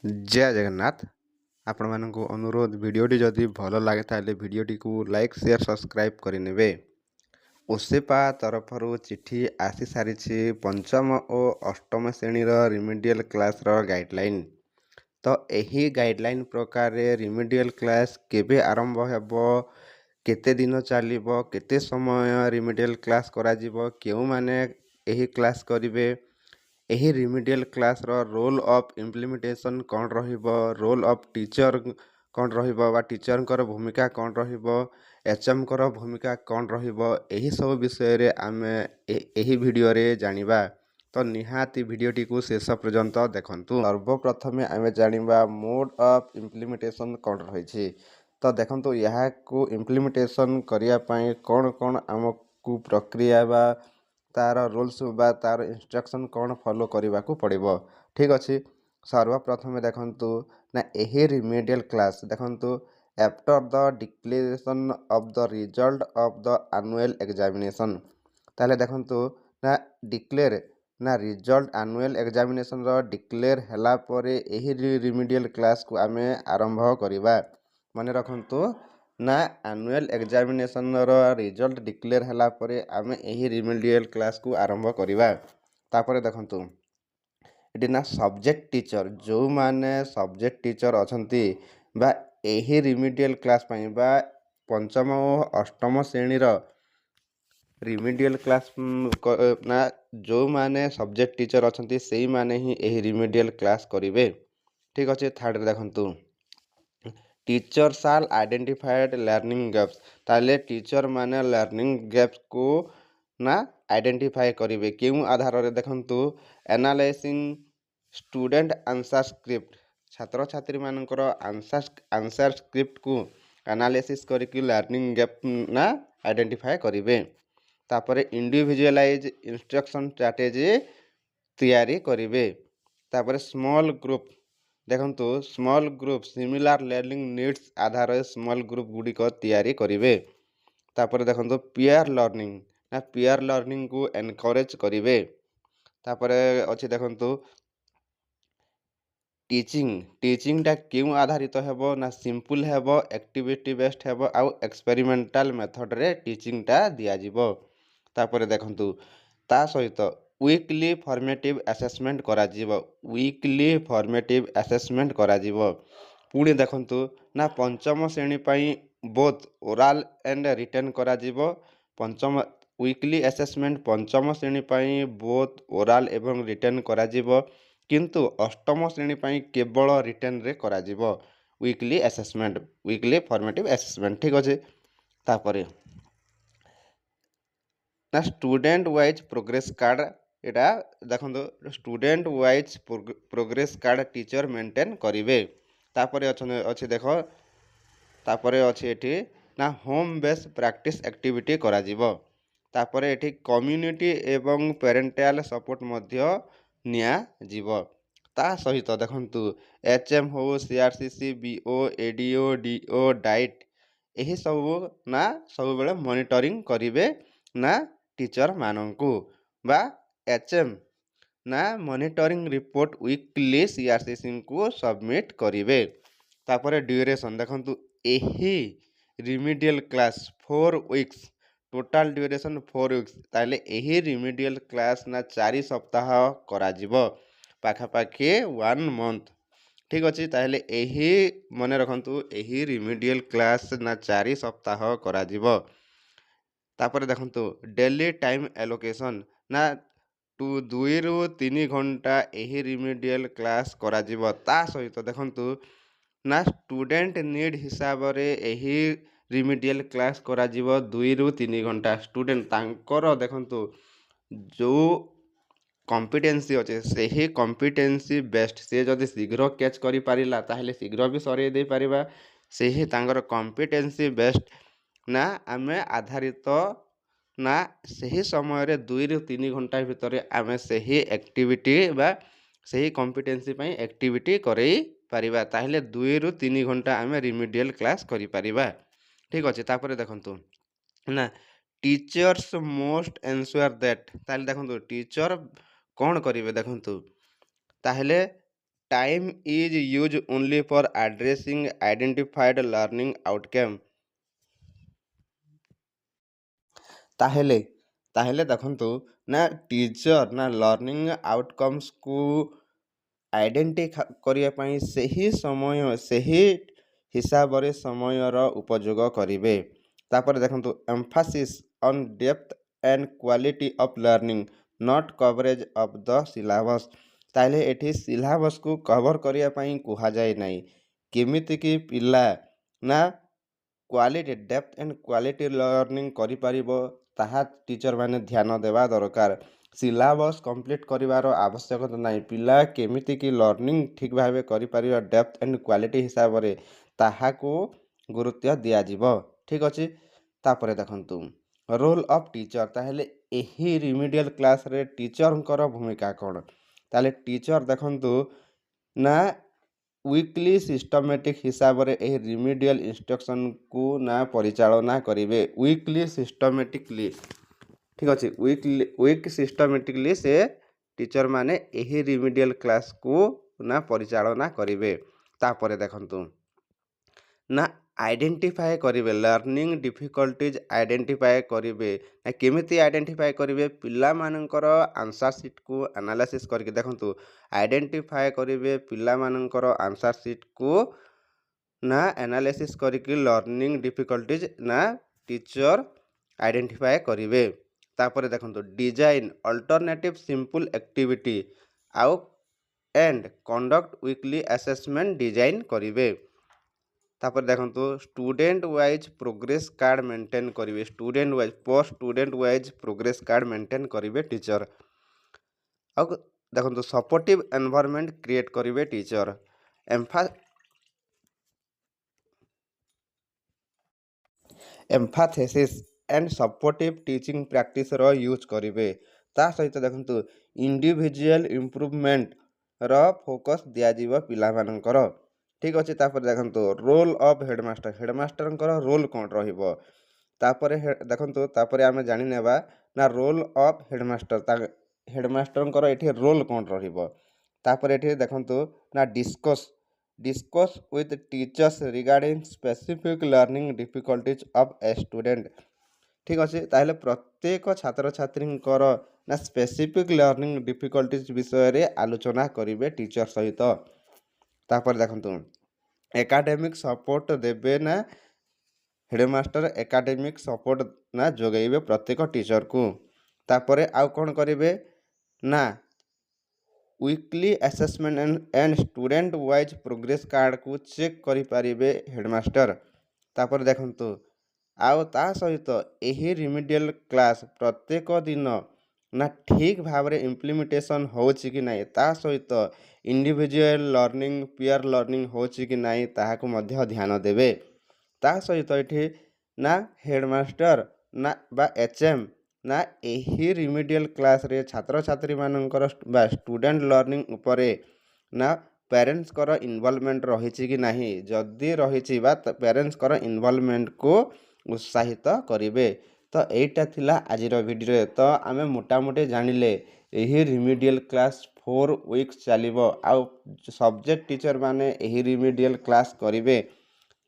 जय जगन्नाथ। आपण मानकु अनुरोध भिडियोटी जदि भल लगे ताले भिडियोटी को लाइक शेयर सब्सक्राइब करिनेबे। ओसेपा तरफरु चिठी आसी सारिछि पंचम और अष्टम श्रेणीर रिमेडियल क्लासर गाइडलाइन। तो एही गाइडलाइन प्रकार रिमेडियल क्लास केबे आरंभ हेबो, केते दिन चलिबो, केते समय रिमेडियल क्लास करा जिवो, केउ माने एही क्लास करिवे, एही रिमेडियल क्लास रो रोल ऑफ इम्प्लीमेंटेशन कौन रहिबो, रोल ऑफ टीचर कौन रहिबो बा टीचर कर भूमिका कौन रहिबो, एचएम कर भूमिका कौन रहिबो, एही सब विषय रे आमे एही वीडियो रे जानिबा। तो निहाती वीडियोटी को शेष पर्यंत देखंतु। सर्वप्रथमे आमे जानिबा मोड ऑफ इम्प्लीमेंटेशन कौन रहिछि। तो देखंतु यहाँ को इम्प्लीमेंटेशन करिया पई कौन कौन आमको प्रक्रिया बा तार रूल्स बा तार इंस्ट्रक्शन कौन फॉलो करने को पड़िबो। ठीक अच्छे। सर्वप्रथमे देखंतु ना एही रिमेडियल क्लास देखंतु after the declaration of the result of the annual examination. ताले देखंतु ना डिक्लेयर ना रिजल्ट एनुअल एग्जामिनेशन रो डिक्लेयर हला परे एही रिमेडियल क्लास को आमे आरंभ करिबा। माने रखंतु ना एनुअल एग्जामिनेशन रो रिजल्ट डिक्लेयर हला परे आमे एही रिमेडियल क्लास को आरंभ करिबा। तापरे देखंतु एटी ना सब्जेक्ट टीचर जो माने सब्जेक्ट टीचर अछंती बा एही रिमेडियल क्लास पई बा पंचम और अष्टम श्रेणीर रिमेडियल क्लास ना जो माने सब्जेक्ट टीचर अछंती सेही माने ही एही रिमेडियल क्लास करिवे। ठीक अच्छे। थर्ड देखंतु टीचर शाल आइडेंटिफाइड लर्निंग गैप्स। ताले टीचर माने लर्निंग गैप्स को ना आइडेंटिफाई करिवे केउ आधार रे देखंतु एनालाइजिंग स्टूडेंट आंसर स्क्रिप्ट। छात्र छात्री मानकर आंसर स्क्रिप्ट को एनालिसिस करके लर्निंग गैप ना आइडेंटिफाई करिवे। तापरे इंडिविजुअलाइज इंस्ट्रक्शन स्ट्रैटेजी तैयारी करिवे। तापरे स्मॉल ग्रुप देखंतु small group similar learning needs आधार स्मॉल ग्रुप गुडी को तैयारी करिवे। तापरे देखंतु पीयर लर्निंग ना पीयर लर्निंग को एनकरेज करिवे। तापरे अछि देखंतु टीचिंग टा क्यों आधारित हेबो ना सिंपल हेबो, एक्टिविटी बेस्ड हेबो आउ एक्सपेरिमेंटल मेथड रे टीचिंग टा दिया जिवो। तापरे देखंतु ता सहित वीकली फॉर्मेटिव असेसमेंट करा जिवो। वीकली फॉर्मेटिव असेसमेंट करा जिवो। पुणी देखंतु ना पंचम श्रेणी पई बोथ ओरल एंड रिटन करा जिवो। पंचम वीकली असेसमेंट पंचम श्रेणी पई बोथ ओरल एवं रिटन करा जिवो, किंतु अष्टम श्रेणी पई केवल रिटन रे करा जिवो weekly assessment, weekly formative assessment. ठीक अछि। तापरे ना स्टूडेंट वाइज प्रोग्रेस कार्ड एटा देखंतु student wise progress card teacher maintain करिवे। तापरे अछि देखो तापरे अछि एठी ना होम बेस प्रैक्टिस एक्टिविटी करा जिवो। तापरे एठी कम्युनिटी एवं पेरेंटल सपोर्ट मध्य निया जिवो। ता सहित देखंतु एचएम हो, CRCC, BO, ADO, DO, DIET एही सब ना सब बेले मॉनिटरिंग करिवे ना टीचर मानंकु बा एचएम ना मॉनिटरिंग रिपोर्ट वीकली सीआरसीसी को सबमिट करिवे। तापरे ड्यूरेशन देखंतु एही remedial class 4 weeks, total duration 4 weeks. ताले एही रिमेडियल क्लास ना 4 सप्ताह करा जिवो, पाखापाखि 1 मंथ। ठीक अच्छे। ताहले एही मने रखंतु एही रिमेडियल क्लास ना 4 सप्ताह करा जिवो। तापरे देखंतु डेली टाइम एलोकेशन ना 2 रु 3 घंटा एही रिमेडियल क्लास करा जिवो। ता सहित देखंतु ना स्टूडेंट नीड हिसाब रे एही रिमेडियल क्लास करा जिवो 2 रु 3 घंटा। स्टूडेंट तांकर देखंतु जो कॉम्पिटेंसी अच्छे से कॉम्पिटेंसी बेस्ट से जदि शीघ्र कैच करि पारिला ताहले शीघ्र भी सरे दे पारिबा। से तांगर कॉम्पिटेंसी बेस्ट ना आमे आधारित ना सही समय रे 2 रु 3 घंटा भितर आमे सही एक्टिविटी बा सही कॉम्पिटेंसी पई एक्टिविटी करई पारिबा। ताहले 2 रु 3 घंटा आमे रिमेडियल क्लास करि पारिबा। ठीक अच्छे। तापरे देखंतु ना टीचर्स मोस्ट एंश्योर दैट। ताहले देखंतु टीचर कौन करिवे देखंतु ताहले time is used only for addressing identified learning outcome। ତାହେଲେ ତାହେଲେ ଦେଖନ୍ତୁ ନା ଟିଚର ନା ଲର୍ଣ୍ଣିଂ ଆଉଟକମ୍ସକୁ ଆଇଡେଣ୍ଟିଫାଇ କରିବା ପାଇଁ ସେହି ହିସାବରେ ସମୟର ଉପଯୋଗ କରିବେ। ତାପରେ ଦେଖନ୍ତୁ emphasis on depth and quality of learning not coverage of the syllabus. ତାହେଲେ ଏଠି ସିଲାବସ୍କୁ କଭର କରିବା ପାଇଁ କୁହାଯାଏ ନାହିଁ, କେମିତିକି ପିଲା ନା quality depth and quality learning କରିପାରିବ ତାହା ଟିଚରମାନେ ଧ୍ୟାନ ଦେବା ଦରକାର। ସିଲାବସ୍ କମ୍ପ୍ଲିଟ୍ କରିବାର ଆବଶ୍ୟକତା ନାହିଁ, ପିଲା କେମିତିକି ଲର୍ଣ୍ଣିଂ ଠିକ୍ ଭାବେ କରିପାରିବ ଡେପ୍ଥ ଆଣ୍ଡ କ୍ୱାଲିଟି ହିସାବରେ ତାହାକୁ ଗୁରୁତ୍ୱ ଦିଆଯିବ। ଠିକ୍ ଅଛି। ତାପରେ ଦେଖନ୍ତୁ ରୋଲ୍ ଅଫ୍ ଟିଚର। ତାହେଲେ ଏହି ରିମିଡ଼ିଆଲ କ୍ଲାସ୍ରେ ଟିଚରଙ୍କର ଭୂମିକା କ'ଣ? ତାହେଲେ ଟିଚର ଦେଖନ୍ତୁ ନା ୱିକଲି ସିଷ୍ଟମେଟିକ୍ ହିସାବରେ ଏହି ରିମିଡ଼ିଆଲ ଇନଷ୍ଟ୍ରକ୍ସନକୁ ନା ପରିଚାଳନା କରିବେ। ୱିକଲି ସିଷ୍ଟମେଟିକଲି, ଠିକ୍ ଅଛି, ସିଷ୍ଟମେଟିକଲି ସେ ଟିଚରମାନେ ଏହି ରିମିଡ଼ିଆଲ କ୍ଲାସ୍କୁ ନା ପରିଚାଳନା କରିବେ। ତାପରେ ଦେଖନ୍ତୁ ନା ଆଇଡେଣ୍ଟିଫାଏ କରିବେ, ଲର୍ଣ୍ଣିଂ ଡିଫିକଲ୍ଟିଜ୍ ଆଇଡେଣ୍ଟିଫାଏ କରିବେ। ନା କେମିତି ଆଇଡେଣ୍ଟିଫାଏ କରିବେ? ପିଲାମାନଙ୍କର ଆନ୍ସର ସିଟ୍କୁ ଆନାଲାଇସିସ୍ କରିକି ଦେଖନ୍ତୁ ଆଇଡେଣ୍ଟିଫାଏ କରିବେ ପିଲାମାନଙ୍କର ଆନ୍ସର ସିଟ୍କୁ ନା ଆନାଲାଇସିସ୍ କରିକି ଲର୍ଣ୍ଣିଂ ଡିଫିକଲ୍ଟିଜ୍ ନା ଟିଚର ଆଇଡେଣ୍ଟିଫାଏ କରିବେ। ତାପରେ ଦେଖନ୍ତୁ ଡିଜାଇନ୍ ଅଲ୍ଟରନେଟିଭ୍ ସିମ୍ପଲ୍ ଆକ୍ଟିଭିଟି ଆଉ and conduct weekly assessment design କରିବେ। ତାପରେ ଦେଖନ୍ତୁ student wise progress card maintain କରିବେ। Student wise student wise progress card maintain କରିବେ ଟିଚର। ଆଉ ଦେଖନ୍ତୁ ସପୋର୍ଟିଭ୍ ଏନଭାରମେଣ୍ଟ କ୍ରିଏଟ୍ କରିବେ teacher. Empathy and supportive teaching ପ୍ରାକ୍ଟିସର ୟୁଜ୍ କରିବେ। ତା ସହିତ ଦେଖନ୍ତୁ ଇଣ୍ଡିଭିଜୁଆଲ ଇମ୍ପ୍ରୁଭମେଣ୍ଟର ଫୋକସ୍ ଦିଆଯିବ ପିଲାମାନଙ୍କର। ଠିକ୍ ଅଛି। ତାପରେ ଦେଖନ୍ତୁ ରୋଲ୍ ଅଫ୍ ହେଡ଼ମାଷ୍ଟର। ହେଡ଼ମାଷ୍ଟରଙ୍କର ରୋଲ୍ କ'ଣ ରହିବ? ତାପରେ ଦେଖନ୍ତୁ ତାପରେ ଆମେ ଜାଣିନେବା ନା ରୋଲ୍ ଅଫ୍ ହେଡ଼ମାଷ୍ଟର। ହେଡ଼ମାଷ୍ଟରଙ୍କର ଏଠି ରୋଲ୍ କ'ଣ ରହିବ? ତାପରେ ଏଠି ଦେଖନ୍ତୁ ନା discuss with teachers regarding specific learning difficulties of a student. ଠିକ୍ ଅଛି। ତାହେଲେ ପ୍ରତ୍ୟେକ ଛାତ୍ରଛାତ୍ରୀଙ୍କର ନା ସ୍ପେସିଫିକ୍ ଲର୍ଣ୍ଣିଂ ଡିଫିକଲ୍ଟିଜ୍ ବିଷୟରେ ଆଲୋଚନା କରିବେ ଟିଚର ସହିତ। ତାପରେ ଦେଖନ୍ତୁ ଏକାଡେମିକ୍ ସପୋର୍ଟ ଦେବେ ନା ହେଡ଼ମାଷ୍ଟର ଏକାଡେମିକ୍ ସପୋର୍ଟ ନା ଯୋଗାଇବେ ପ୍ରତ୍ୟେକ ଟିଚରକୁ। ତାପରେ ଆଉ କ'ଣ କରିବେ ନା weekly assessment and student wise progress କାର୍ଡ଼କୁ ଚେକ୍ କରିପାରିବେ ହେଡ଼ମାଷ୍ଟର। ତାପରେ ଦେଖନ୍ତୁ ଆଉ ତା ସହିତ ଏହି ରିମିଡ଼ିଆଲ କ୍ଲାସ୍ ପ୍ରତ୍ୟେକ ଦିନ ନା ଠିକ୍ ଭାବରେ ଇମ୍ପ୍ଲିମେଣ୍ଟେସନ୍ ହେଉଛି କି ନାହିଁ, ତା ସହିତ ଇଣ୍ଡିଭିଜୁଆଲ ଲର୍ଣ୍ଣିଂ ପିୟର ଲର୍ଣ୍ଣିଂ ହେଉଛି କି ନାହିଁ ତାହାକୁ ମଧ୍ୟ ଧ୍ୟାନ ଦେବେ। ତା ସହିତ ଏଠି ନା ହେଡ଼ମାଷ୍ଟର ନା ବା HM ନା ଏହି ରିମିଡ଼ିଆଲ କ୍ଲାସ୍ରେ ଛାତ୍ରଛାତ୍ରୀମାନଙ୍କର ବା ଷ୍ଟୁଡେଣ୍ଟ ଲର୍ଣ୍ଣିଂ ଉପରେ ନା ପ୍ୟାରେଣ୍ଟସ୍ଙ୍କର ଇନଭଲଭମେଣ୍ଟ ରହିଛି କି ନାହିଁ, ଯଦି ରହିଛି ବା ପ୍ୟାରେଣ୍ଟସ୍ଙ୍କର ଇନଭଲଭମେଣ୍ଟକୁ ଉତ୍ସାହିତ କରିବେ। ତ ଏଇଟା ଥିଲା ଆଜିର ଭିଡ଼ିଓରେ। ତ ଆମେ ମୋଟାମୋଟି ଜାଣିଲେ ଏହି ରିମିଡ଼ିଆଲ କ୍ଲାସ୍ 4 ୱିକ୍ସ ଚାଲିବ ଆଉ ସବଜେକ୍ଟ ଟିଚରମାନେ ଏହି ରିମିଡ଼ିଆଲ କ୍ଲାସ୍ କରିବେ।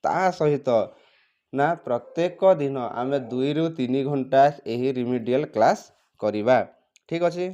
ତା ସହିତ ନା ପ୍ରତ୍ୟେକ ଦିନ ଆମେ 2 ରୁ 3 ଘଣ୍ଟା ଏହି ରିମିଡ଼ିଆଲ କ୍ଲାସ୍ କରିବା। ଠିକ୍ ଅଛି।